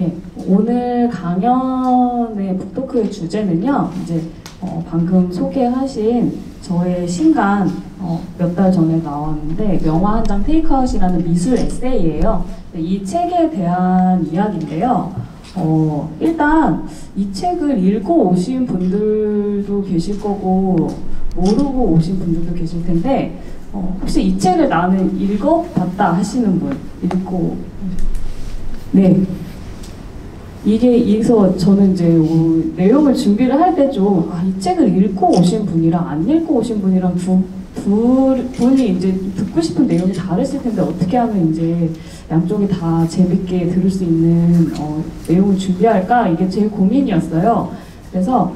네, 오늘 강연의 북토크의 주제는요, 이제 방금 소개하신 저의 신간 몇 달 전에 나왔는데 명화 한 장 테이크아웃이라는 미술 에세이예요. 이 책에 대한 이야기인데요. 일단 이 책을 읽고 오신 분들도 계실 거고 모르고 오신 분들도 계실 텐데 혹시 이 책을 나는 읽어봤다 하시는 분? 읽고 네. 그래서 저는 이제 내용을 준비를 할 때 좀 이 책을 읽고 오신 분이랑 안 읽고 오신 분이랑 분이 이제 듣고 싶은 내용이 다르실 텐데 어떻게 하면 이제 양쪽이 다 재밌게 들을 수 있는 내용을 준비할까, 이게 제일 고민이었어요. 그래서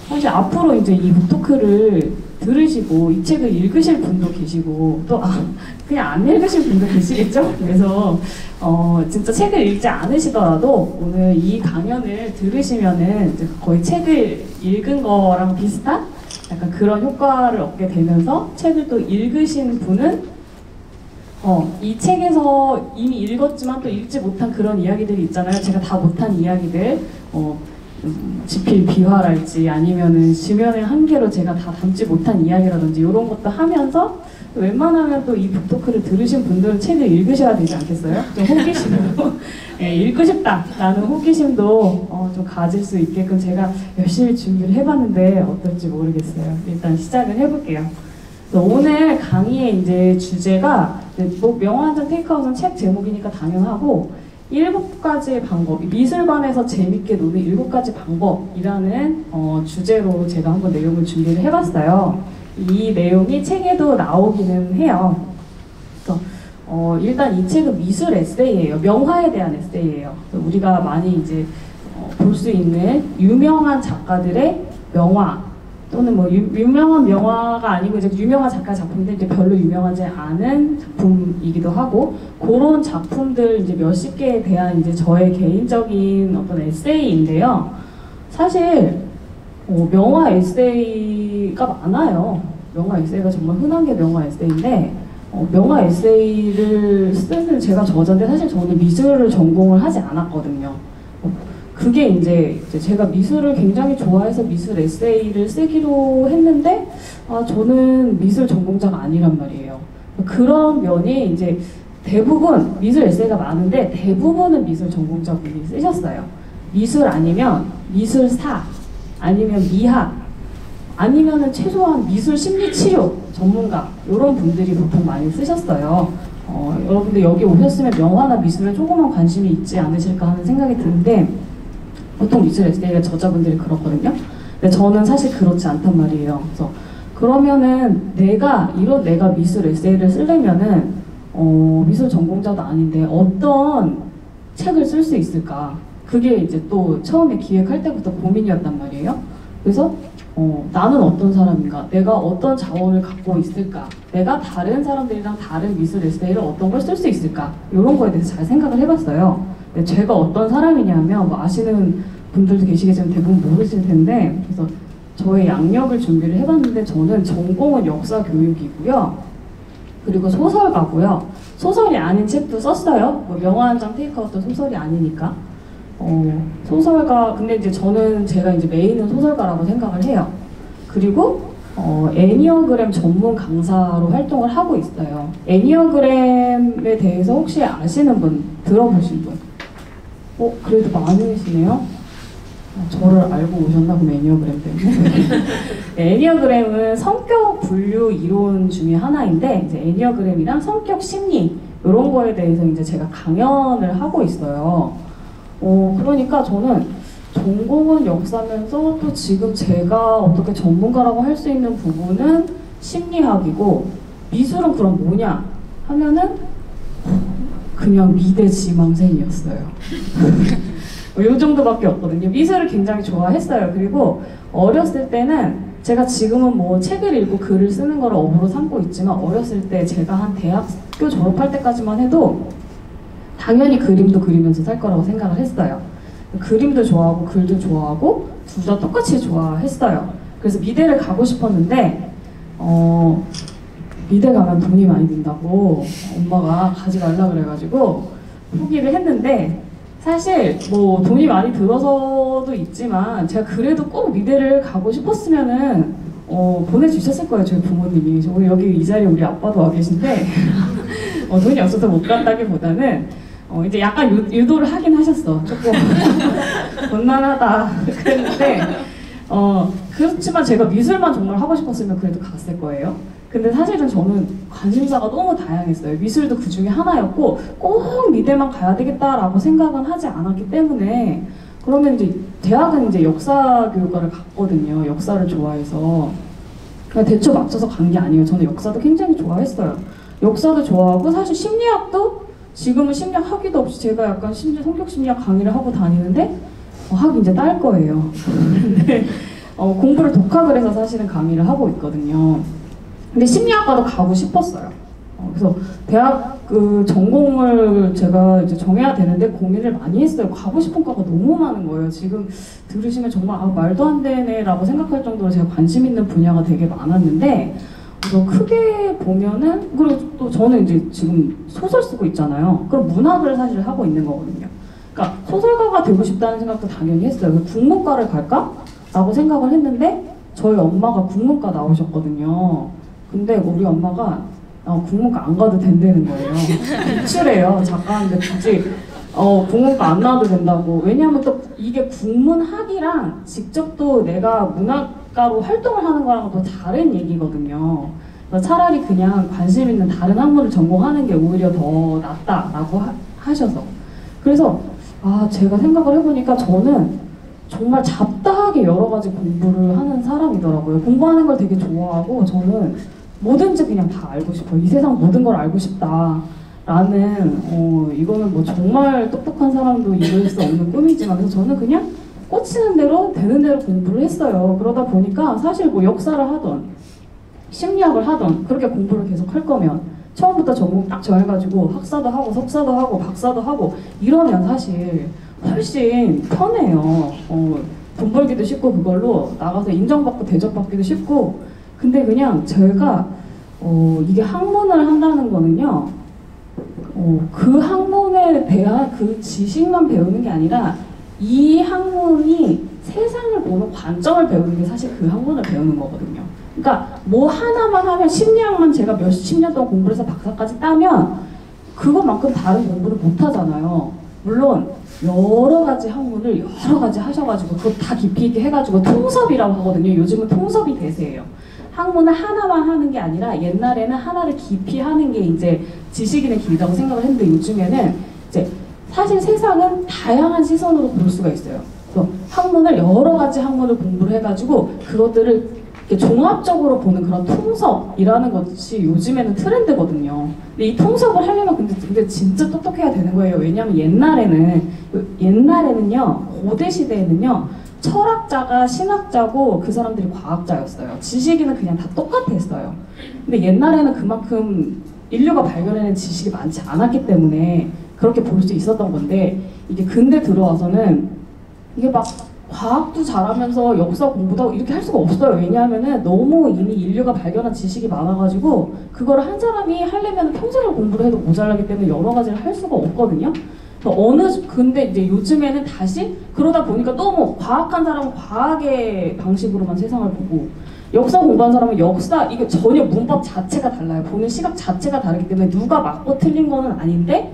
사실 앞으로 이제 이 북토크를 들으시고 이 책을 읽으실 분도 계시고 또 그냥 안 읽으실 분도 계시겠죠? 그래서 진짜 책을 읽지 않으시더라도 오늘 이 강연을 들으시면은 이제 거의 책을 읽은 거랑 비슷한 약간 그런 효과를 얻게 되면서 책을 또 읽으신 분은 이 책에서 이미 읽었지만 또 읽지 못한 그런 이야기들이 있잖아요. 제가 다 못한 이야기들, 지필 비화랄지 아니면은 지면의 한계로 제가 다 담지 못한 이야기라든지 이런 것도 하면서 웬만하면 또 이 북토크를 들으신 분들은 책을 읽으셔야 되지 않겠어요? 좀 호기심으로 읽고 싶다라는 호기심도 좀 가질 수 있게끔 제가 열심히 준비를 해봤는데 어떨지 모르겠어요. 일단 시작을 해볼게요. 오늘 강의의 이제 주제가 뭐 명화 한 장 테이크아웃은 책 제목이니까 당연하고 7가지의 방법, 미술관에서 재밌게 노는 7가지 방법이라는 주제로 제가 한번 내용을 준비를 해봤어요. 이 내용이 책에도 나오기는 해요. 그래서 일단 이 책은 미술 에세이예요. 명화에 대한 에세이예요. 우리가 많이 이제 볼 수 있는 유명한 작가들의 명화 또는 뭐 유명한 명화가 아니고 이제 유명한 작가 작품인데 이제 별로 유명하지 않은 작품이기도 하고 그런 작품들 이제 몇십 개에 대한 이제 저의 개인적인 어떤 에세이인데요. 사실 명화 에세이가 많아요. 명화 에세이가 정말 흔한 게 명화 에세이인데 명화 에세이를 쓰는 제가 저자인데 사실 저는 미술을 전공을 하지 않았거든요. 그게 이제 제가 미술을 굉장히 좋아해서 미술 에세이를 쓰기로 했는데 저는 미술 전공자가 아니란 말이에요. 그런 면이 이제 대부분 미술 에세이가 많은데 대부분은 미술 전공자분이 쓰셨어요. 미술 아니면 미술사 아니면 미학 아니면은 최소한 미술 심리치료 전문가 이런 분들이 보통 많이 쓰셨어요. 여러분들 여기 오셨으면 명화나 미술에 조금만 관심이 있지 않으실까 하는 생각이 드는데 보통 미술 에세이가 저자분들이 그렇거든요. 근데 저는 사실 그렇지 않단 말이에요. 그래서 그러면은 내가 미술 에세이를 쓰려면은 미술 전공자도 아닌데 어떤 책을 쓸 수 있을까? 그게 이제 또 처음에 기획할 때부터 고민이었단 말이에요. 그래서 나는 어떤 사람인가? 내가 어떤 자원을 갖고 있을까? 내가 다른 사람들이랑 다른 미술 에세이를 어떤 걸 쓸 수 있을까? 이런 거에 대해서 잘 생각을 해봤어요. 근데 제가 어떤 사람이냐면 뭐 아시는 분들도 계시겠지만 대부분 모르실 텐데 그래서 저의 양력을 준비를 해봤는데 저는 전공은 역사 교육이고요. 그리고 소설가고요. 소설이 아닌 책도 썼어요. 뭐 명화 한 장 테이크아웃도 소설이 아니니까. 소설가, 근데 이제 제가 이제 메인은 소설가라고 생각을 해요. 그리고, 애니어그램 전문 강사로 활동을 하고 있어요. 애니어그램에 대해서 혹시 아시는 분, 들어보신 분? 그래도 많으시네요? 저를 알고 오셨나, 그럼 애니어그램 때문에? 애니어그램은 성격 분류 이론 중에 하나인데, 이제 애니어그램이랑 성격 심리, 이런 거에 대해서 이제 제가 강연을 하고 있어요. 그러니까 저는 전공은 역사면서 또 지금 제가 어떻게 전문가라고 할 수 있는 부분은 심리학이고 미술은 그럼 뭐냐 하면은 그냥 미대 지망생이었어요. 이 정도밖에 없거든요. 미술을 굉장히 좋아했어요. 그리고 어렸을 때는 제가 지금은 뭐 책을 읽고 글을 쓰는 걸 업으로 삼고 있지만 어렸을 때 제가 한 대학교 졸업할 때까지만 해도 당연히 그림도 그리면서 살 거라고 생각을 했어요. 그림도 좋아하고 글도 좋아하고 둘 다 똑같이 좋아했어요. 그래서 미대를 가고 싶었는데 미대 가면 돈이 많이 든다고 엄마가 가지 말라 그래가지고 포기를 했는데 사실 뭐 돈이 많이 들어서도 있지만 제가 그래도 꼭 미대를 가고 싶었으면은 보내주셨을 거예요, 저희 부모님이. 오늘 여기 이 자리에 우리 아빠도 와 계신데 돈이 없어서 못 간다기보다는 이제 약간 유도를 하긴 하셨어. 조금 곤란하다 그랬는데 그렇지만 제가 미술만 정말 하고 싶었으면 그래도 갔을 거예요. 근데 사실은 저는 관심사가 너무 다양했어요. 미술도 그 중에 하나였고 꼭 미대만 가야 되겠다라고 생각은 하지 않았기 때문에 그러면 이제 대학은 이제 역사교육과를 갔거든요. 역사를 좋아해서 그냥 대충 맞춰서 간 게 아니에요. 저는 역사도 굉장히 좋아했어요. 역사도 좋아하고 사실 심리학도 지금은 심리학 학위도 없이 제가 약간 성격 심리학 강의를 하고 다니는데 학위 이제 딸 거예요. 근데 공부를 독학을 해서 사실은 강의를 하고 있거든요. 근데 심리학과도 가고 싶었어요. 그래서 대학 그 전공을 제가 이제 정해야 되는데 고민을 많이 했어요. 가고 싶은 과가 너무 많은 거예요. 지금 들으시면 정말 말도 안 되네라고 생각할 정도로 제가 관심 있는 분야가 되게 많았는데 크게 보면은 그리고 또 저는 이제 지금 소설 쓰고 있잖아요. 그럼 문학을 사실 하고 있는 거거든요. 그러니까 소설가가 되고 싶다는 생각도 당연히 했어요. 국문과를 갈까? 라고 생각을 했는데 저희 엄마가 국문과 나오셨거든요. 근데 우리 엄마가 국문과 안 가도 된다는 거예요. 비추래요. 작가인데 굳이 국문과 안 나와도 된다고. 왜냐하면 또 이게 국문학이랑 직접 또 내가 문학가로 활동을 하는 거랑은 또 다른 얘기거든요. 그래서 차라리 그냥 관심 있는 다른 학문을 전공하는 게 오히려 더 낫다라고 하셔서. 그래서 제가 생각을 해보니까 저는 정말 잡다하게 여러 가지 공부를 하는 사람이더라고요. 공부하는 걸 되게 좋아하고 저는 뭐든지 그냥 다 알고 싶어요. 이 세상 모든 걸 알고 싶다. 라는 이거는 뭐 정말 똑똑한 사람도 이룰 수 없는 꿈이지만 그래서 저는 그냥 꽂히는 대로 되는 대로 공부를 했어요. 그러다 보니까 사실 뭐 역사를 하던 심리학을 하던 그렇게 공부를 계속 할 거면 처음부터 전공 딱 정해가지고 학사도 하고 석사도 하고 박사도 하고 이러면 사실 훨씬 편해요. 돈 벌기도 쉽고 그걸로 나가서 인정받고 대접받기도 쉽고 근데 그냥 제가 이게 학문을 한다는 거는요 그 학문에 대한 그 지식만 배우는 게 아니라 이 학문이 세상을 보는 관점을 배우는 게 사실 그 학문을 배우는 거거든요. 그러니까 뭐 하나만 하면 심리학만 제가 몇십 년 동안 공부를 해서 박사까지 따면 그것만큼 다른 공부를 못 하잖아요. 물론 여러 가지 학문을 여러 가지 하셔가지고 그거 다 깊이 있게 해가지고 통섭이라고 하거든요. 요즘은 통섭이 대세예요. 학문을 하나만 하는 게 아니라 옛날에는 하나를 깊이 하는 게 이제 지식인의 길이라고 생각을 했는데 요즘에는 이제 사실 세상은 다양한 시선으로 볼 수가 있어요. 그래서 학문을 여러 가지 학문을 공부를 해가지고 그것들을 이렇게 종합적으로 보는 그런 통섭이라는 것이 요즘에는 트렌드거든요. 근데 이 통섭을 하려면 근데 진짜 똑똑해야 되는 거예요. 왜냐하면 옛날에는요 고대 시대에는요 철학자가 신학자고 그 사람들이 과학자였어요. 지식인은 그냥 다 똑같았어요. 근데 옛날에는 그만큼 인류가 발견해낸 지식이 많지 않았기 때문에 그렇게 볼 수 있었던 건데 이게 근대 들어와서는 이게 막 과학도 잘하면서 역사 공부도 하고 이렇게 할 수가 없어요. 왜냐하면은 너무 이미 인류가 발견한 지식이 많아가지고 그거를 한 사람이 하려면 평생을 공부를 해도 모자라기 때문에 여러 가지를 할 수가 없거든요. 근데 이제 요즘에는 다시 그러다 보니까 너무 과학한 사람은 과학의 방식으로만 세상을 보고 역사 공부한 사람은 역사 이게 전혀 문법 자체가 달라요. 보는 시각 자체가 다르기 때문에 누가 맞고 틀린 거는 아닌데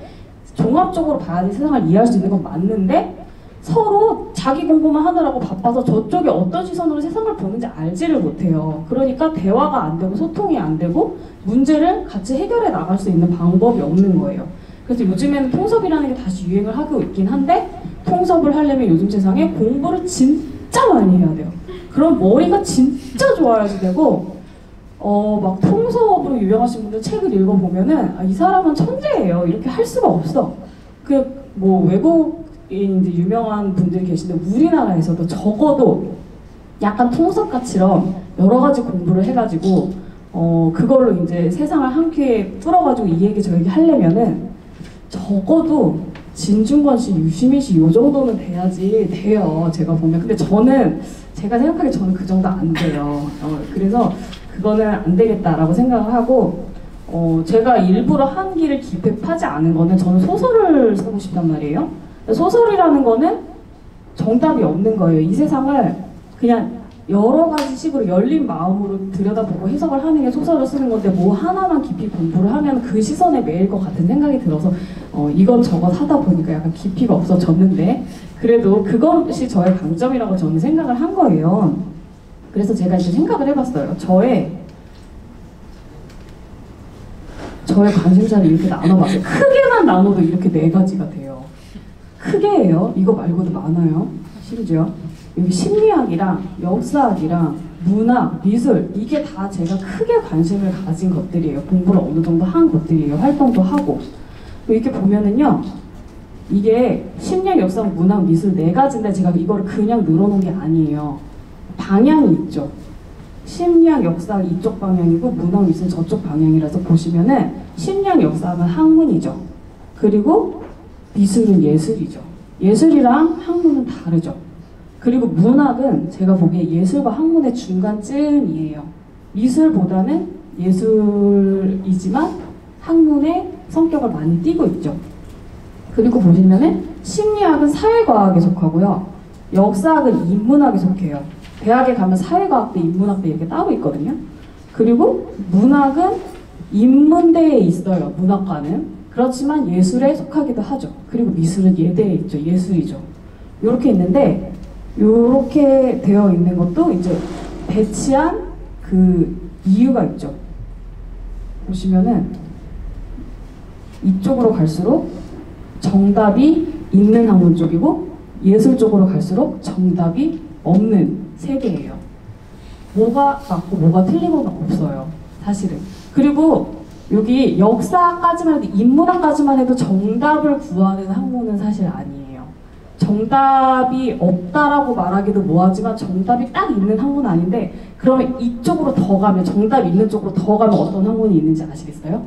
종합적으로 봐야지 세상을 이해할 수 있는 건 맞는데 서로 자기 공부만 하느라고 바빠서 저쪽에 어떤 시선으로 세상을 보는지 알지를 못해요. 그러니까 대화가 안 되고 소통이 안 되고 문제를 같이 해결해 나갈 수 있는 방법이 없는 거예요. 그래서 요즘에는 통섭이라는 게 다시 유행을 하고 있긴 한데 통섭을 하려면 요즘 세상에 공부를 진짜 많이 해야 돼요. 그럼 머리가 진짜 좋아야지 되고 막 통섭으로 유명하신 분들 책을 읽어보면은 이 사람은 천재예요. 이렇게 할 수가 없어. 뭐 외국인 이제 유명한 분들이 계신데 우리나라에서도 적어도 약간 통섭가처럼 여러 가지 공부를 해가지고 그걸로 이제 세상을 한 큐에 뚫어가지고 이 얘기 저 얘기 하려면은 적어도 진중권 씨, 유시민 씨 요 정도는 돼요. 제가 보면. 근데 제가 생각하기에 저는 그 정도 안 돼요. 그래서 그거는 안 되겠다라고 생각을 하고 제가 일부러 한기를 기획하지 않은 거는 저는 소설을 쓰고 싶단 말이에요. 소설이라는 거는 정답이 없는 거예요. 이 세상을 그냥 여러 가지 식으로 열린 마음으로 들여다보고 해석을 하는 게 소설을 쓰는 건데 뭐 하나만 깊이 공부를 하면 그 시선에 매일 것 같은 생각이 들어서 이것저것 하다 보니까 약간 깊이가 없어졌는데 그래도 그것이 저의 강점이라고 저는 생각을 한 거예요. 그래서 제가 이제 생각을 해봤어요. 저의 관심사를 이렇게 나눠봤어요. 크게만 나눠도 이렇게 4가지가 돼요. 크게예요. 이거 말고도 많아요. 심지어 여기 심리학이랑 역사학이랑 문학, 미술 이게 다 제가 크게 관심을 가진 것들이에요. 공부를 어느 정도 한 것들이에요. 활동도 하고 이렇게 보면은요. 이게 심리학, 역사학, 문학, 미술 4가지인데 제가 이거를 그냥 늘어놓은 게 아니에요. 방향이 있죠. 심리학, 역사학 이쪽 방향이고 문학, 미술 저쪽 방향이라서 보시면은 심리학, 역사학은 학문이죠. 그리고 미술은 예술이죠. 예술이랑 학문은 다르죠. 그리고 문학은 제가 보기에 예술과 학문의 중간쯤이에요. 미술보다는 예술이지만 학문의 성격을 많이 띠고 있죠. 그리고 보시면은 심리학은 사회과학에 속하고요. 역사학은 인문학에 속해요. 대학에 가면 사회과학대, 인문학대 이렇게 따로 있거든요. 그리고 문학은 인문대에 있어요. 문학과는. 그렇지만 예술에 속하기도 하죠. 그리고 미술은 예대에 있죠. 예술이죠. 이렇게 있는데 이렇게 되어 있는 것도 이제 배치한 그 이유가 있죠. 보시면은 이쪽으로 갈수록 정답이 있는 학문 쪽이고 예술 쪽으로 갈수록 정답이 없는 세계예요. 뭐가 맞고 뭐가 틀리고는 없어요. 사실은. 그리고 여기 역사까지만 해도 인문학까지만 해도 정답을 구하는 학문은 사실 아니에요. 정답이 없다라고 말하기도 뭐하지만 정답이 딱 있는 학문은 아닌데 그러면 이쪽으로 더 가면 정답 있는 쪽으로 더 가면 어떤 학문이 있는지 아시겠어요?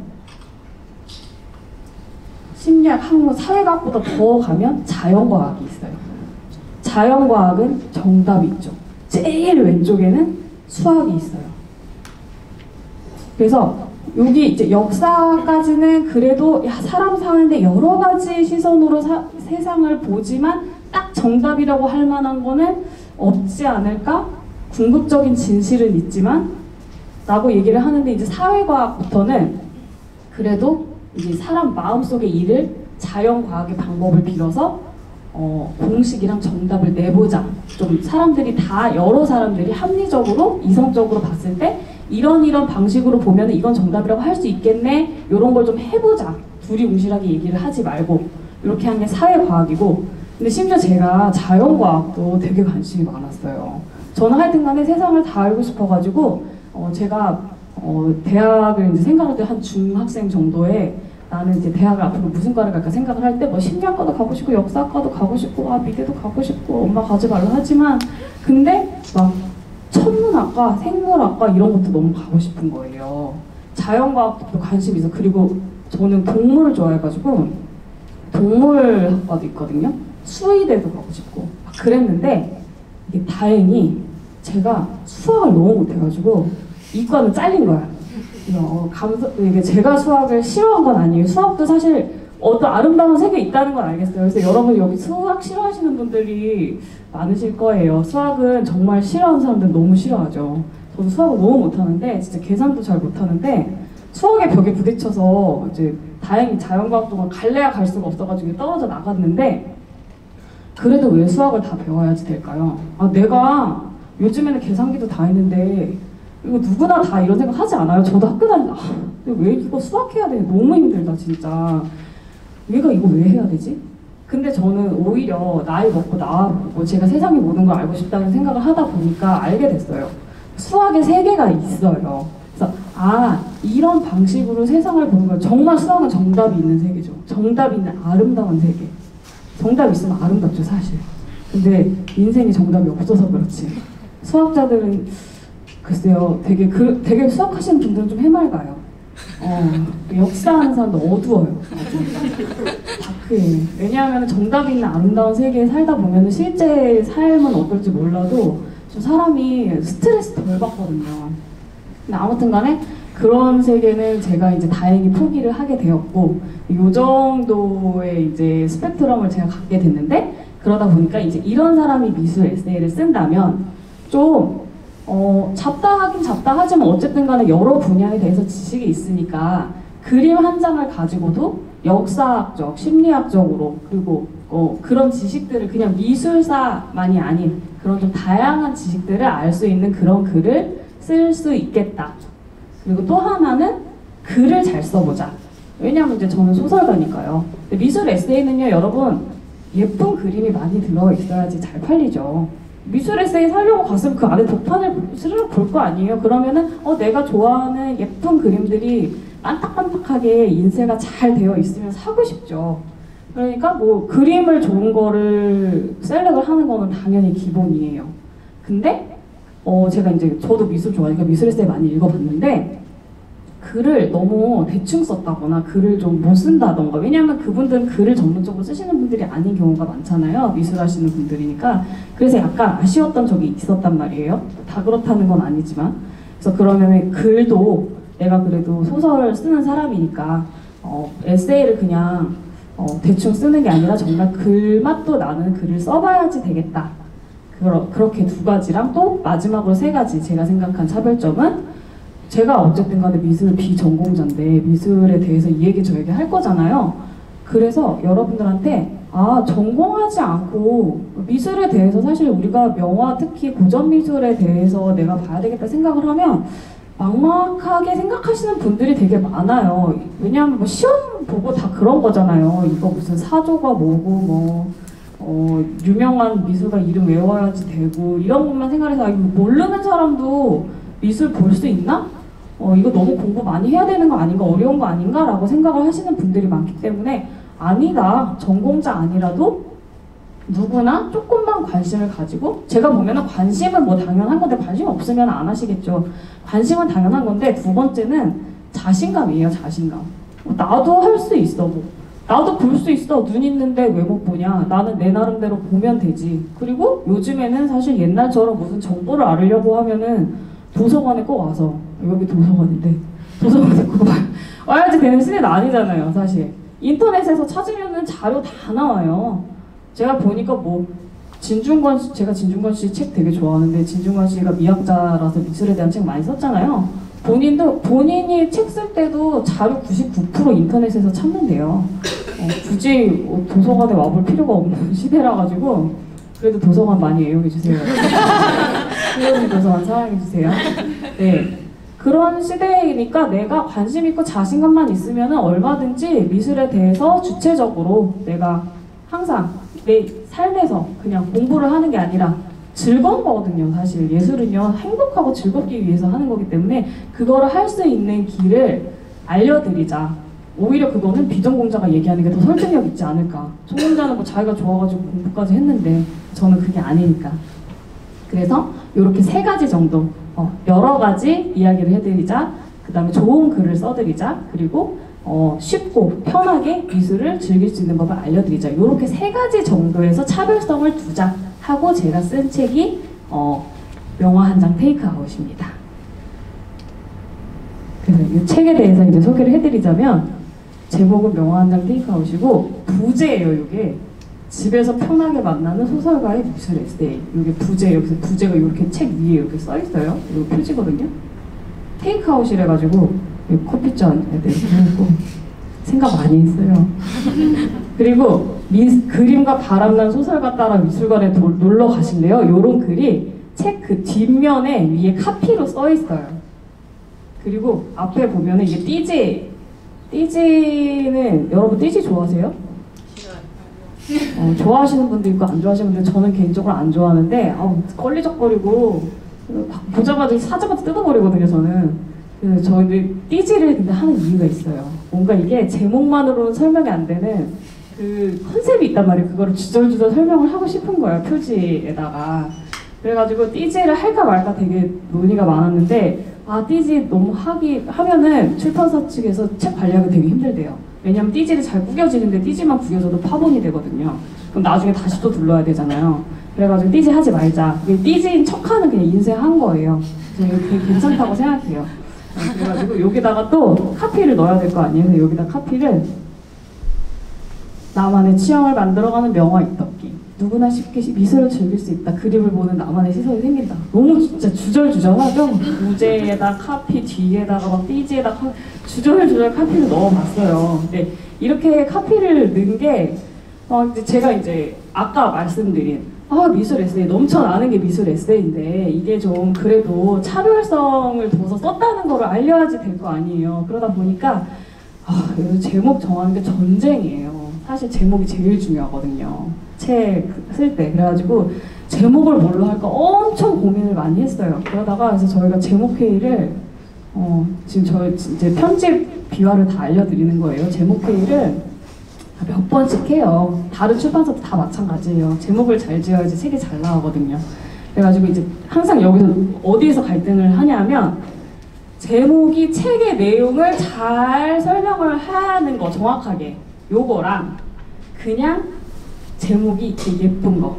심리학, 학문, 사회과학보다 더 가면 자연과학이 있어요. 자연과학은 정답이 있죠. 제일 왼쪽에는 수학이 있어요. 그래서 여기 이제 역사까지는 그래도 사람 사는데 여러 가지 시선으로 세상을 보지만 딱 정답이라고 할 만한 거는 없지 않을까? 궁극적인 진실은 있지만 라고 얘기를 하는데 이제 사회과학부터는 그래도 이제 사람 마음속의 일을 자연과학의 방법을 빌어서 공식이랑 정답을 내보자. 좀 사람들이 다 여러 사람들이 합리적으로 이성적으로 봤을 때 이런 방식으로 보면 이건 정답이라고 할 수 있겠네. 이런 걸 좀 해보자. 둘이 웅실하게 얘기를 하지 말고 이렇게 한 게 사회과학이고 근데 심지어 제가 자연과학도 되게 관심이 많았어요. 저는 하여튼간에 세상을 다 알고 싶어가지고 제가 대학을 이제 생각할 때 한 중학생 정도에 나는 이제 대학을 앞으로 무슨 과를 갈까 생각을 할 때 뭐 심리학과도 가고 싶고 역사학과도 가고 싶고 미대도 가고 싶고 엄마 가지 말라 하지만 근데 막 천문학과, 생물학과 이런 것도 너무 가고 싶은 거예요. 자연과학도 관심이 있어. 그리고 저는 동물을 좋아해가지고 동물학과도 있거든요. 수의대도 가고 싶고 막 그랬는데 이게 다행히 제가 수학을 너무 못해가지고 이과는 잘린 거야. 이게 제가 수학을 싫어한 건 아니에요. 수학도 사실 어떤 아름다운 세계에 있다는 건 알겠어요. 그래서 여러분 여기 수학 싫어하시는 분들이 많으실 거예요. 수학은 정말 싫어하는 사람들은 너무 싫어하죠. 저도 수학을 너무 못하는데 진짜 계산도 잘 못하는데 수학의 벽에 부딪혀서 이제 다행히 자연과학 동안 갈래야 갈 수가 없어가지고 떨어져 나갔는데 그래도 왜 수학을 다 배워야지 될까요? 내가 요즘에는 계산기도 다 있는데 이거 누구나 다 이런 생각 하지 않아요? 저도 학교 다니면서 왜 이거 수학해야 돼? 너무 힘들다 진짜. 얘가 이거 왜 해야 되지? 근데 저는 오히려 나이 먹고 나와보고 제가 세상의 모든 걸 알고 싶다는 생각을 하다 보니까 알게 됐어요. 수학의 세계가 있어요. 그래서 이런 방식으로 세상을 보는 거예요. 정말 수학은 정답이 있는 세계죠. 정답이 있는 아름다운 세계. 정답이 있으면 아름답죠 사실. 근데 인생에 정답이 없어서 그렇지. 수학자들은 글쎄요, 되게 수학하시는 분들은 좀 해맑아요. 역사하는 사람도 어두워요. 다크해요. 왜냐하면 정답이 있는 아름다운 세계에 살다 보면 실제 삶은 어떨지 몰라도 좀 사람이 스트레스 덜 받거든요. 근데 아무튼 간에 그런 세계는 제가 이제 다행히 포기를 하게 되었고, 요 정도의 이제 스펙트럼을 제가 갖게 됐는데, 그러다 보니까 이제 이런 사람이 미술 에세이를 쓴다면 좀 잡다하긴 잡다하지만 어쨌든 간에 여러 분야에 대해서 지식이 있으니까 그림 한 장을 가지고도 역사학적, 심리학적으로 그리고 그런 지식들을 그냥 미술사만이 아닌 그런 좀 다양한 지식들을 알 수 있는 그런 글을 쓸 수 있겠다. 그리고 또 하나는 글을 잘 써보자. 왜냐하면 이제 저는 소설가니까요. 미술 에세이는요, 여러분 예쁜 그림이 많이 들어있어야지 잘 팔리죠. 미술 에세이 사려고 갔으면 그 안에 도판을 스르륵 볼 거 아니에요. 그러면은 내가 좋아하는 예쁜 그림들이 반딱반딱하게 인쇄가 잘 되어 있으면 사고 싶죠. 그러니까 뭐 그림을 좋은 거를 셀렉을 하는 거는 당연히 기본이에요. 근데 제가 이제 저도 미술 좋아하니까 미술 에세이 많이 읽어봤는데 글을 너무 대충 썼다거나 글을 좀 못 쓴다던가, 왜냐하면 그분들은 글을 전문적으로 쓰시는 분들이 아닌 경우가 많잖아요. 미술 하시는 분들이니까. 그래서 약간 아쉬웠던 적이 있었단 말이에요. 다 그렇다는 건 아니지만. 그래서 그러면 글도 내가 그래도 소설을 쓰는 사람이니까 에세이를 그냥 대충 쓰는 게 아니라 정말 글맛도 나는 글을 써봐야지 되겠다. 그렇게 두 가지랑 또 마지막으로 세 가지 제가 생각한 차별점은, 제가 어쨌든 간에 미술 비전공자인데 미술에 대해서 이 얘기 저 얘기 할 거잖아요. 그래서 여러분들한테 전공하지 않고 미술에 대해서 사실 우리가 명화, 특히 고전 미술에 대해서 내가 봐야 되겠다 생각을 하면 막막하게 생각하시는 분들이 되게 많아요. 왜냐하면 뭐 시험 보고 다 그런 거잖아요. 이거 무슨 사조가 뭐고 유명한 미술가 이름 외워야지 되고 이런 것만 생각해서 모르는 사람도 미술 볼 수 있나? 이거 너무 공부 많이 해야 되는 거 아닌가? 어려운 거 아닌가? 라고 생각을 하시는 분들이 많기 때문에 아니다. 전공자 아니라도 누구나 조금만 관심을 가지고, 제가 보면은 관심은 뭐 당연한 건데 관심 없으면 안 하시겠죠. 관심은 당연한 건데 두 번째는 자신감이에요. 자신감. 나도 할 수 있어. 나도 볼 수 있어. 눈 있는데 왜 못 보냐. 나는 내 나름대로 보면 되지. 그리고 요즘에는 사실 옛날처럼 무슨 정보를 알으려고 하면은 도서관에 꼭 와서, 여기 도서관인데 도서관에 꼭 와야지 되는 시대는 아니잖아요. 사실 인터넷에서 찾으면은 자료 다 나와요. 제가 보니까 제가 진중권 씨 책 되게 좋아하는데, 진중권 씨가 미학자라서 미술에 대한 책 많이 썼잖아요. 본인이 책 쓸 때도 자료 99% 인터넷에서 찾는데요. 굳이 도서관에 와볼 필요가 없는 시대라 가지고 그래도 도서관 많이 애용해주세요. 수요일 도서관 사랑해주세요. 네. 그런 시대이니까 내가 관심 있고 자신감만 있으면 얼마든지 미술에 대해서 주체적으로 내가 항상 내 삶에서 그냥 공부를 하는 게 아니라 즐거운 거거든요. 사실 예술은요, 행복하고 즐겁기 위해서 하는 거기 때문에 그거를 할 수 있는 길을 알려드리자. 오히려 그거는 비전공자가 얘기하는 게 더 설득력 있지 않을까. 전공자는 자기가 좋아가지고 공부까지 했는데 저는 그게 아니니까. 그래서 이렇게 세 가지 정도, 여러 가지 이야기를 해드리자. 그 다음에 좋은 글을 써드리자. 그리고 쉽고 편하게 미술을 즐길 수 있는 법을 알려드리자. 이렇게 세 가지 정도에서 차별성을 두자 하고 제가 쓴 책이 명화 한 장 테이크아웃입니다. 그래서 이 책에 대해서 이제 소개를 해드리자면, 제목은 명화 한 장 테이크아웃이고 부제예요. 이게 집에서 편하게 만나는 소설가의 미술 에세이. 이게 부제예요. 그래서 부제가 이렇게 책 위에 이렇게 써 있어요. 이거 표지거든요. 테이크아웃이래 가지고 커피잔 애들 있고 생각 많이 했어요. 그리고 그림과 바람난 소설가 따라 미술관에 놀러 가실래요? 이런 글이 책 그 뒷면에 위에 카피로 써 있어요. 그리고 앞에 보면은 이게 띠지는 여러분 띠지 좋아하세요? 좋아하시는 분도 있고 안 좋아하시는 분들, 저는 개인적으로 안 좋아하는데 걸리적거리고 보자마자 사자마자 뜯어버리거든요. 저는. 그래서 저희들 띠지를 근데 하는 이유가 있어요. 뭔가 이게 제목만으로는 설명이 안 되는 그 컨셉이 있단 말이에요. 그거를 주절주절 설명을 하고 싶은 거예요. 표지에다가. 그래가지고 띠지를 할까 말까 되게 논의가 많았는데, 띠지 너무 하면은 출판사 측에서 책 관리하기 되게 힘들대요. 왜냐면 띠지를 잘 구겨지는데 띠지만 구겨져도 파본이 되거든요. 그럼 나중에 다시 또 둘러야 되잖아요. 그래가지고 띠지 하지 말자. 띠지인 척하는 그냥 인쇄한 거예요. 그래서 이거 되게 괜찮다고 생각해요. 그래가지고 여기다가 또 카피를 넣어야 될 거 아니에요. 그래서 여기다 카피를 나만의 취향을 만들어가는 명화 입덕기. 누구나 쉽게 미술을 즐길 수 있다. 그림을 보는 나만의 시선이 생긴다. 너무 진짜 주절주절하죠? 무제에다 카피, 뒤에다가 막 삐지에다 주절주절 카피를 넣어봤어요. 근데 이렇게 카피를 넣은 게 제가 이제 아까 말씀드린 미술 에세이 넘쳐나는 게 미술 에세이인데 이게 좀 그래도 차별성을 둬서 썼다는 거를 알려야지 될 거 아니에요. 그러다 보니까 제목 정하는 게 전쟁이에요. 사실 제목이 제일 중요하거든요. 책 쓸 때. 그래가지고 제목을 뭘로 할까 엄청 고민을 많이 했어요. 그러다가 그래서 저희가 제목 회의를 지금 저희 이제 편집 비화를 다 알려드리는 거예요. 제목 회의를 몇 번씩 해요. 다른 출판사도 다 마찬가지예요. 제목을 잘 지어야지 책이 잘 나오거든요. 그래가지고 이제 항상 여기서 어디에서 갈등을 하냐면 제목이 책의 내용을 잘 설명을 하는 거 정확하게 요거랑 그냥 제목이 이렇게 예쁜 거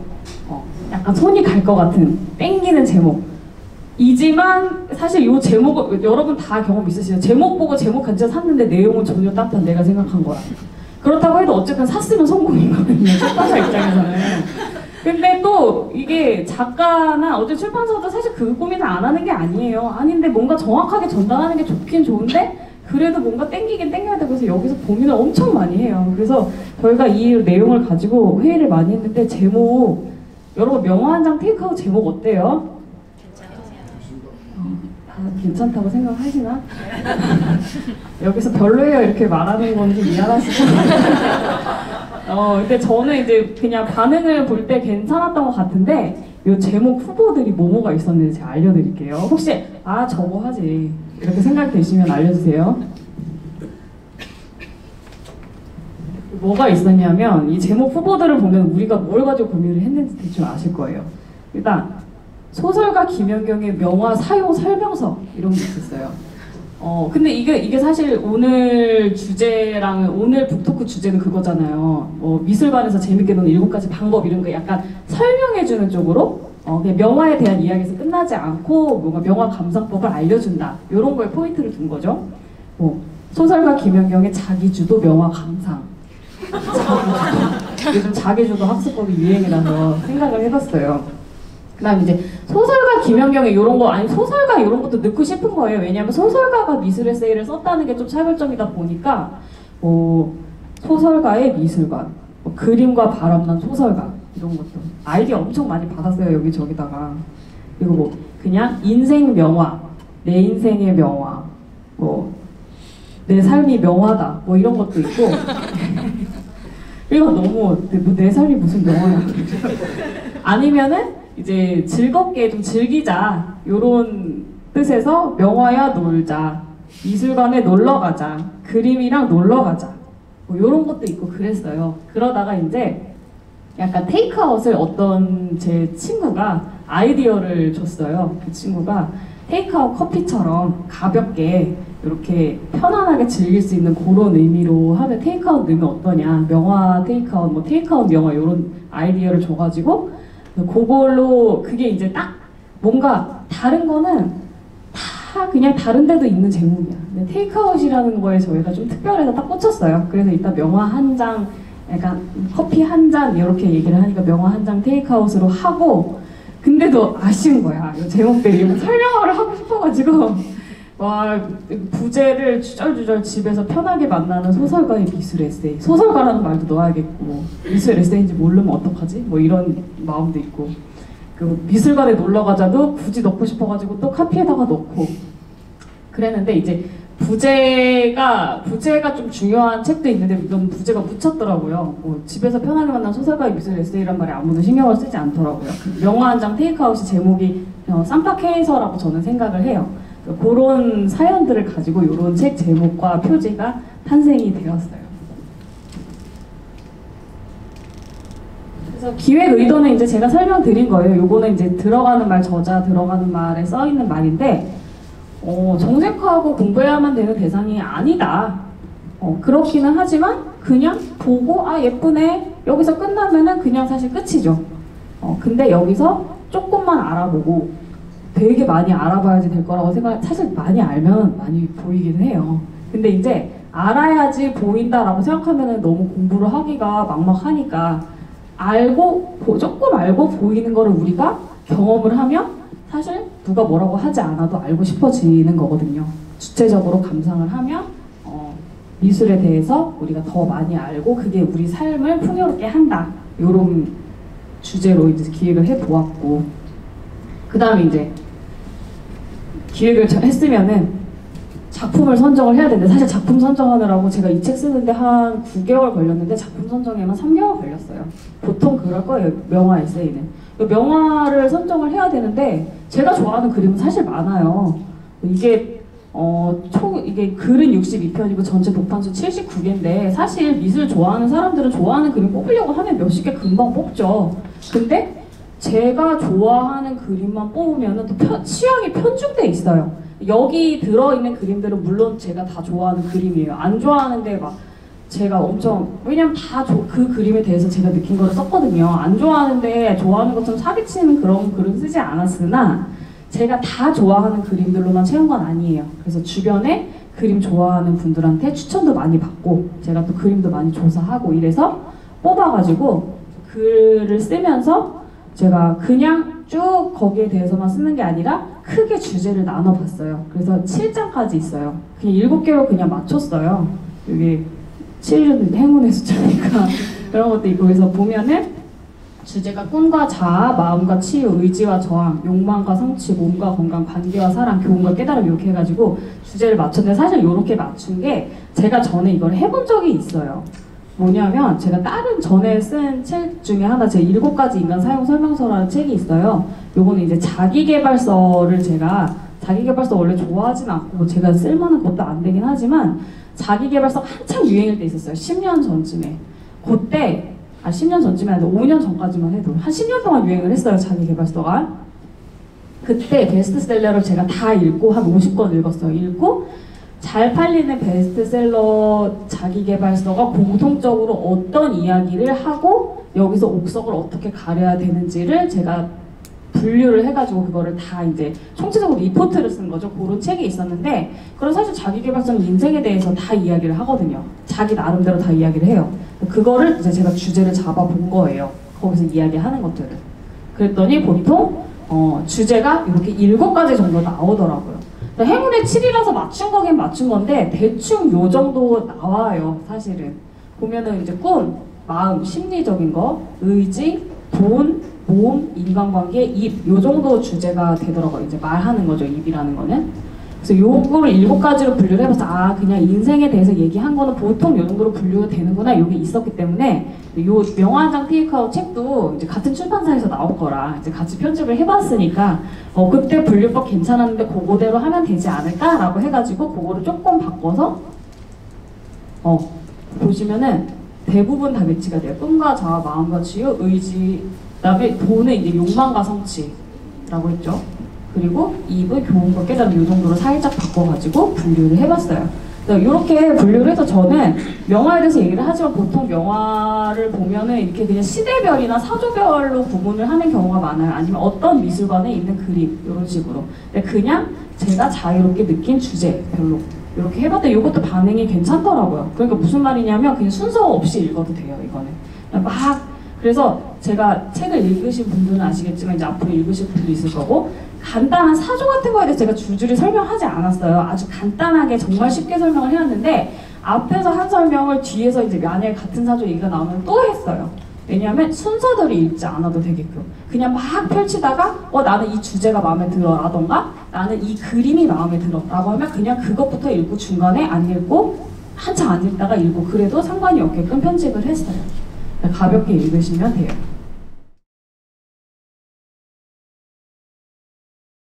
약간 손이 갈 것 같은 땡기는 제목 이지만 사실 요 제목을 여러분 다 경험 있으시죠? 제목 보고 제목 간지러 샀는데 내용은 전혀 따뜻한 내가 생각한 거라 그렇다고 해도 어쨌든 샀으면 성공이거든요. 출판사 입장에서는. 근데 또 이게 작가나 어제 출판사도 사실 그 고민을 안 하는 게 아니에요. 아닌데 뭔가 정확하게 전달하는 게 좋긴 좋은데 그래도 뭔가 땡기긴 땡겨야 되고 그래서 여기서 고민을 엄청 많이 해요. 그래서 저희가 이 내용을 가지고 회의를 많이 했는데 제목 여러분 명화 한 장 테이크아웃 제목 어때요? 괜찮다고 생각하시나? 여기서 별로예요 이렇게 말하는 건지 미안하시죠? 근데 저는 이제 그냥 반응을 볼 때 괜찮았던 것 같은데 요 제목 후보들이 뭐가 있었는지 제가 알려드릴게요. 혹시 저거 하지 이렇게 생각되시면 알려주세요. 뭐가 있었냐면 이 제목 후보들을 보면 우리가 뭘 가지고 고민을 했는지 대충 아실 거예요. 일단 소설가 김연경의 명화 사용 설명서 이런 게 있었어요. 근데 이게 사실 오늘 주제랑 오늘 북토크 주제는 그거잖아요. 미술관에서 재밌게 노는 7가지 방법 이런 거 약간 설명해주는 쪽으로 그냥 명화에 대한 이야기에서 끝나지 않고 뭔가 명화 감상법을 알려준다 이런 거에 포인트를 둔 거죠. 소설가 김연경의 자기주도 명화 감상. 요즘 자기주도 학습법이 유행이라서 생각을 해봤어요. 그 다음에 이제 소설가 김연경의 이런 거 아니 소설가 이런 것도 넣고 싶은 거예요. 왜냐하면 소설가가 미술 에세이를 썼다는 게 좀 차별점이다 보니까 소설가의 미술관, 그림과 바람난 소설가 이런 것도 아이디어 엄청 많이 받았어요. 여기저기다가. 그리고 그냥 인생 명화, 내 인생의 명화, 내 삶이 명화다 이런 것도 있고 이거 너무 내 삶이 무슨 명화야. 아니면은 이제 즐겁게 좀 즐기자 요런 뜻에서 명화야 놀자, 미술관에 놀러가자, 그림이랑 놀러가자 요런 것도 있고 그랬어요. 그러다가 이제 약간 테이크아웃을 어떤 제 친구가 아이디어를 줬어요. 그 친구가 테이크아웃 커피처럼 가볍게 이렇게 편안하게 즐길 수 있는 그런 의미로 하면 테이크아웃 넣으면 어떠냐, 명화 테이크아웃, 테이크아웃 명화 이런 아이디어를 줘가지고 그걸로 그게 이제 딱 뭔가 다른 거는 다 그냥 다른 데도 있는 제목이야. 근데 테이크아웃이라는 거에 저희가 좀 특별해서 딱 꽂혔어요. 그래서 이따 명화 한 장, 약간 커피 한 잔 이렇게 얘기를 하니까 명화 한 장 테이크아웃으로 하고 근데도 아쉬운 거야. 이 제목들이 설명을 하고 싶어가지고 부제를 주절주절 집에서 편하게 만나는 소설가의 미술 에세이. 소설가라는 말도 넣어야겠고 미술 에세이인지 모르면 어떡하지? 이런 마음도 있고 미술관에 놀러가자도 굳이 넣고 싶어가지고 또 카피에다가 넣고 그랬는데 이제 부제가 좀 중요한 책도 있는데 너무 부제가 묻혔더라고요. 집에서 편하게 만난 소설가의 미술 에세이란 말에 아무도 신경을 쓰지 않더라고요. 명화 한 장 테이크아웃이 제목이 쌈박해서라고 저는 생각을 해요. 그런 사연들을 가지고 이런 책 제목과 표지가 탄생이 되었어요. 그래서 기획 의도는 이제 제가 설명드린 거예요. 요거는 이제 들어가는 말 저자 들어가는 말에 써 있는 말인데 정색하고 공부해야만 되는 대상이 아니다. 그렇기는 하지만 그냥 보고 예쁘네 여기서 끝나면은 그냥 사실 끝이죠. 근데 여기서 조금만 알아보고 되게 많이 알아봐야지 될 거라고 사실 많이 알면 많이 보이긴 해요. 근데 이제 알아야지 보인다라고 생각하면 너무 공부를 하기가 막막하니까 조금 알고 보이는 거를 우리가 경험을 하면 사실 누가 뭐라고 하지 않아도 알고 싶어지는 거거든요. 주체적으로 감상을 하면 미술에 대해서 우리가 더 많이 알고 그게 우리 삶을 풍요롭게 한다. 이런 주제로 이제 기획을 해보았고, 그 다음에 이제 기획을 했으면은 작품을 선정을 해야 되는데, 사실 작품 선정하느라고 제가 이 책 쓰는데 한 9개월 걸렸는데 작품 선정에만 3개월 걸렸어요. 보통 그럴 거예요, 명화 에세이는. 명화를 선정을 해야 되는데 제가 좋아하는 그림은 사실 많아요. 이게 이게 글은 62편이고 전체 독판수 79개인데 사실 미술 좋아하는 사람들은 좋아하는 그림 뽑으려고 하면 몇십 개 금방 뽑죠. 근데 제가 좋아하는 그림만 뽑으면 또 취향이 편중돼 있어요. 여기 들어있는 그림들은 물론 제가 다 좋아하는 그림이에요. 안 좋아하는데 막 제가 엄청, 왜냐면 다 그 그림에 대해서 제가 느낀 거를 썼거든요. 안 좋아하는데 좋아하는 것처럼 사기치는 그런 글은 쓰지 않았으나 제가 다 좋아하는 그림들로만 채운 건 아니에요. 그래서 주변에 그림 좋아하는 분들한테 추천도 많이 받고 제가 또 그림도 많이 조사하고 이래서 뽑아가지고 글을 쓰면서 제가 그냥 쭉 거기에 대해서만 쓰는 게 아니라 크게 주제를 나눠봤어요. 그래서 7장까지 있어요. 그냥 7개로 그냥 맞췄어요. 이게 7은 행운의 숫자니까 그런 것도 있고. 그래서 보면은 주제가 꿈과 자아, 마음과 치유, 의지와 저항, 욕망과 성취, 몸과 건강, 관계와 사랑, 교훈과 깨달음 이렇게 해가지고 주제를 맞췄는데, 사실 이렇게 맞춘 게 제가 전에 이걸 해본 적이 있어요. 뭐냐면 제가 다른 전에 쓴 책 중에 하나, 제 7가지 인간 사용 설명서라는 책이 있어요. 요거는 이제 자기계발서를 자기계발서 원래 좋아하진 않고 제가 쓸만한 것도 안 되긴 하지만 자기계발서가 한창 유행일 때 있었어요. 10년 전쯤에. 그때 10년 전쯤에 아니라 5년 전까지만 해도 한 10년 동안 유행을 했어요, 자기계발서가. 그때 베스트셀러를 제가 다 읽고 한 50권 읽었어요. 읽고 잘 팔리는 베스트셀러 자기계발서가 공통적으로 어떤 이야기를 하고 여기서 옥석을 어떻게 가려야 되는지를 제가 분류를 해가지고 그거를 다 이제 총체적으로 리포트를 쓴 거죠. 그런 책이 있었는데, 그런 사실 자기계발서는 인생에 대해서 다 이야기를 하거든요. 자기 나름대로 다 이야기를 해요. 그거를 이제 제가 주제를 잡아본 거예요. 거기서 이야기하는 것들을. 그랬더니 보통 주제가 이렇게 7가지 정도 나오더라고요. 행운의 7이라서 맞춘 거긴 맞춘 건데 대충 요 정도 나와요. 사실은 보면은 이제 꿈, 마음, 심리적인 거, 의지, 돈, 몸, 인간관계, 입, 요 정도 주제가 되더라고요. 이제 말하는 거죠, 입이라는 거는. 그래서 요거를 7가지로 분류를 해봐서 그냥 인생에 대해서 얘기한 거는 보통 요 정도로 분류가 되는구나, 요게 있었기 때문에 요 명화장 테이크아웃 책도 이제 같은 출판사에서 나올 거라 이제 같이 편집을 해봤으니까 그때 분류법 괜찮았는데 그거대로 하면 되지 않을까라고 해가지고 그거를 조금 바꿔서 보시면은 대부분 다 매치가 돼요. 꿈과 자아, 마음과 치유, 의지, 그다음에 돈은 이제 욕망과 성취라고 했죠. 그리고 입은 교훈과 깨달음, 이 정도로 살짝 바꿔가지고 분류를 해봤어요. 이렇게 분류를 해서 저는 명화에 대해서 얘기를 하지만 보통 명화를 보면은 이렇게 그냥 시대별이나 사조별로 구분을 하는 경우가 많아요. 아니면 어떤 미술관에 있는 그림, 이런 식으로. 근데 그냥 제가 자유롭게 느낀 주제별로 이렇게 해봤더니 이것도 반응이 괜찮더라고요. 그러니까 무슨 말이냐면 그냥 순서 없이 읽어도 돼요, 이거는. 그냥 그래서 제가 책을 읽으신 분들은 아시겠지만 이제 앞으로 읽으실 분도 있을 거고, 간단한 사조 같은 거에 대해서 제가 줄줄이 설명하지 않았어요. 아주 간단하게 정말 쉽게 설명을 해놨는데 앞에서 한 설명을 뒤에서 이제 만약에 같은 사조 얘기가 나오면 또 했어요. 왜냐하면 순서대로 읽지 않아도 되게끔 그냥 막 펼치다가 나는 이 주제가 마음에 들어 라던가 나는 이 그림이 마음에 들어 라고 하면 그냥 그것부터 읽고 중간에 안 읽고 한참 안 읽다가 읽고 그래도 상관이 없게끔 편집을 했어요. 가볍게 읽으시면 돼요.